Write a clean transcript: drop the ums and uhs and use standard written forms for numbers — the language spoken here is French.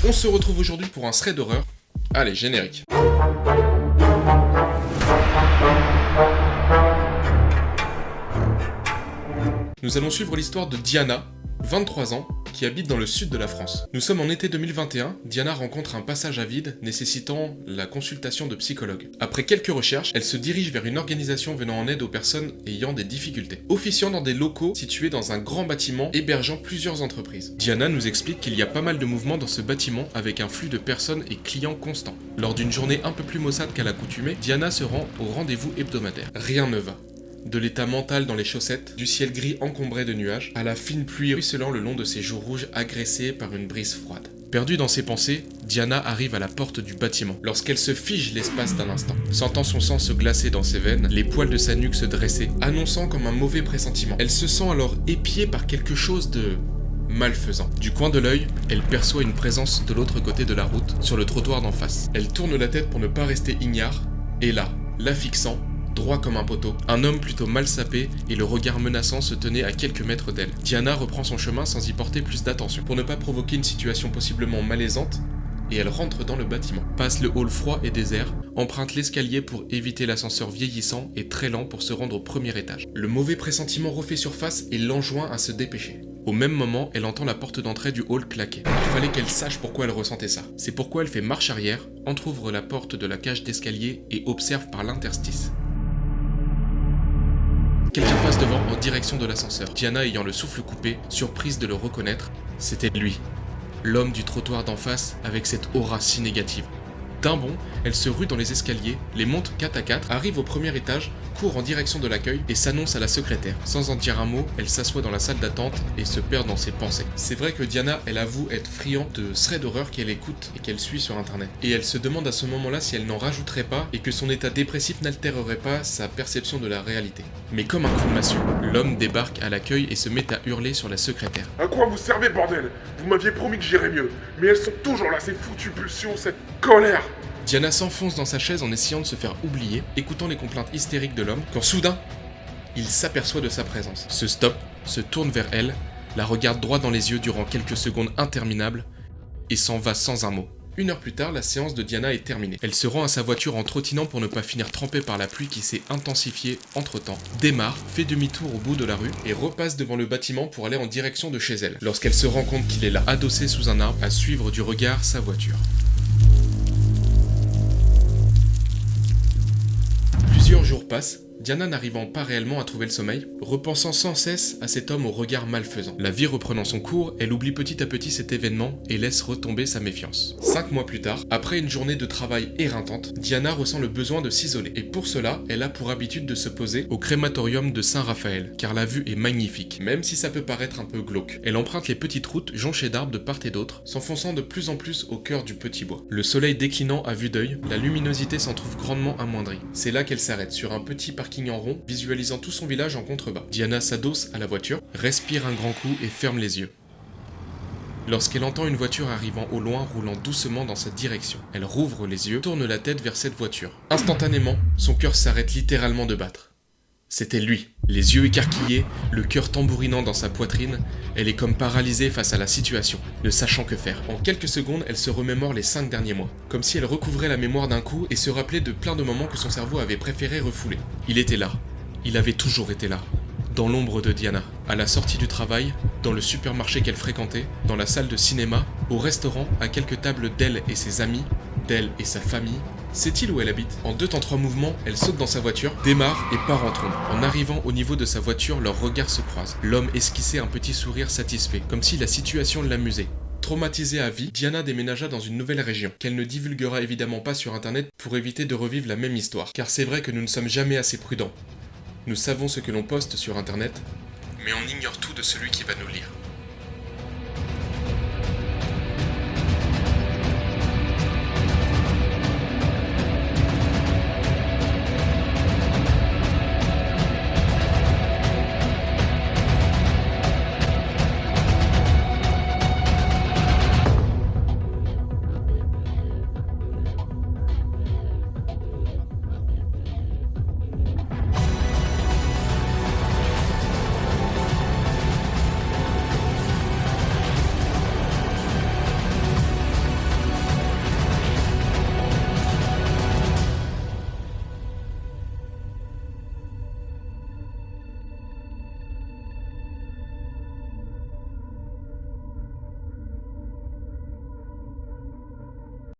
On se retrouve aujourd'hui pour un thread d'horreur. Allez, générique. Nous allons suivre l'histoire de Diana, 23 ans, qui habite dans le sud de la France. Nous sommes en été 2021, Diana rencontre un passage à vide nécessitant la consultation de psychologue. Après quelques recherches, elle se dirige vers une organisation venant en aide aux personnes ayant des difficultés, officiant dans des locaux situés dans un grand bâtiment hébergeant plusieurs entreprises. Diana nous explique qu'il y a pas mal de mouvements dans ce bâtiment avec un flux de personnes et clients constant. Lors d'une journée un peu plus maussade qu'à l'accoutumée, Diana se rend au rendez-vous hebdomadaire. Rien ne va. De l'état mental dans les chaussettes, du ciel gris encombré de nuages, à la fine pluie ruisselant le long de ses joues rouges agressées par une brise froide. Perdue dans ses pensées, Diana arrive à la porte du bâtiment. Lorsqu'elle se fige l'espace d'un instant, sentant son sang se glacer dans ses veines, les poils de sa nuque se dresser, annonçant comme un mauvais pressentiment. Elle se sent alors épiée par quelque chose de malfaisant. Du coin de l'œil, elle perçoit une présence de l'autre côté de la route, sur le trottoir d'en face. Elle tourne la tête pour ne pas rester ignare, et là, la fixant, droit comme un poteau, un homme plutôt mal sapé et le regard menaçant se tenait à quelques mètres d'elle. Diana reprend son chemin sans y porter plus d'attention, pour ne pas provoquer une situation possiblement malaisante, et elle rentre dans le bâtiment. Passe le hall froid et désert, emprunte l'escalier pour éviter l'ascenseur vieillissant et très lent pour se rendre au premier étage. Le mauvais pressentiment refait surface et l'enjoint à se dépêcher. Au même moment, elle entend la porte d'entrée du hall claquer. Il fallait qu'elle sache pourquoi elle ressentait ça. C'est pourquoi elle fait marche arrière, entrouvre la porte de la cage d'escalier et observe par l'interstice. Quelqu'un passe devant en direction de l'ascenseur. Diana ayant le souffle coupé, surprise de le reconnaître, c'était lui. L'homme du trottoir d'en face avec cette aura si négative. D'un bond, elle se rue dans les escaliers, les monte 4 à 4, arrive au premier étage, court en direction de l'accueil et s'annonce à la secrétaire. Sans en dire un mot, elle s'assoit dans la salle d'attente et se perd dans ses pensées. C'est vrai que Diana, elle avoue être friande de threads d'horreur qu'elle écoute et qu'elle suit sur internet. Et elle se demande à ce moment-là si elle n'en rajouterait pas et que son état dépressif n'altérerait pas sa perception de la réalité. Mais comme un coup de massue, l'homme débarque à l'accueil et se met à hurler sur la secrétaire. À quoi vous servez, bordel? Vous m'aviez promis que j'irais mieux, mais elles sont toujours là, ces foutues pulsions, cette colère. Diana s'enfonce dans sa chaise en essayant de se faire oublier, écoutant les complaintes hystériques de l'homme, quand soudain, il s'aperçoit de sa présence. Se stoppe, se tourne vers elle, la regarde droit dans les yeux durant quelques secondes interminables, et s'en va sans un mot. 1 heure plus tard, la séance de Diana est terminée. Elle se rend à sa voiture en trottinant pour ne pas finir trempée par la pluie qui s'est intensifiée entre-temps, démarre, fait demi-tour au bout de la rue et repasse devant le bâtiment pour aller en direction de chez elle, lorsqu'elle se rend compte qu'il est là, adossé sous un arbre, à suivre du regard sa voiture. Plusieurs jours passent, Diana n'arrivant pas réellement à trouver le sommeil, repensant sans cesse à cet homme au regard malfaisant. La vie reprenant son cours, elle oublie petit à petit cet événement et laisse retomber sa méfiance. 5 mois plus tard, après une journée de travail éreintante, Diana ressent le besoin de s'isoler. Et pour cela, elle a pour habitude de se poser au crématorium de Saint-Raphaël, car la vue est magnifique, même si ça peut paraître un peu glauque. Elle emprunte les petites routes jonchées d'arbres de part et d'autre, s'enfonçant de plus en plus au cœur du petit bois. Le soleil déclinant à vue d'œil, la luminosité s'en trouve grandement amoindrie. C'est là qu'elle s'arrête, sur un petit parking en rond, visualisant tout son village en contrebas. Diana s'adosse à la voiture, respire un grand coup et ferme les yeux. Lorsqu'elle entend une voiture arrivant au loin roulant doucement dans sa direction, elle rouvre les yeux, tourne la tête vers cette voiture. Instantanément, son cœur s'arrête littéralement de battre. C'était lui, les yeux écarquillés, le cœur tambourinant dans sa poitrine, elle est comme paralysée face à la situation, ne sachant que faire. En quelques secondes, elle se remémore les 5 derniers mois, comme si elle recouvrait la mémoire d'un coup et se rappelait de plein de moments que son cerveau avait préféré refouler. Il était là, il avait toujours été là, dans l'ombre de Diana, à la sortie du travail, dans le supermarché qu'elle fréquentait, dans la salle de cinéma, au restaurant, à quelques tables d'elle et ses amis, d'elle et sa famille. Sait-il où elle habite? En 2 temps 3 mouvements, elle saute dans sa voiture, démarre et part en trombe. En arrivant au niveau de sa voiture, leurs regards se croisent. L'homme esquissait un petit sourire satisfait, comme si la situation l'amusait. Traumatisée à vie, Diana déménagea dans une nouvelle région, qu'elle ne divulguera évidemment pas sur internet pour éviter de revivre la même histoire. Car c'est vrai que nous ne sommes jamais assez prudents. Nous savons ce que l'on poste sur internet, mais on ignore tout de celui qui va nous lire.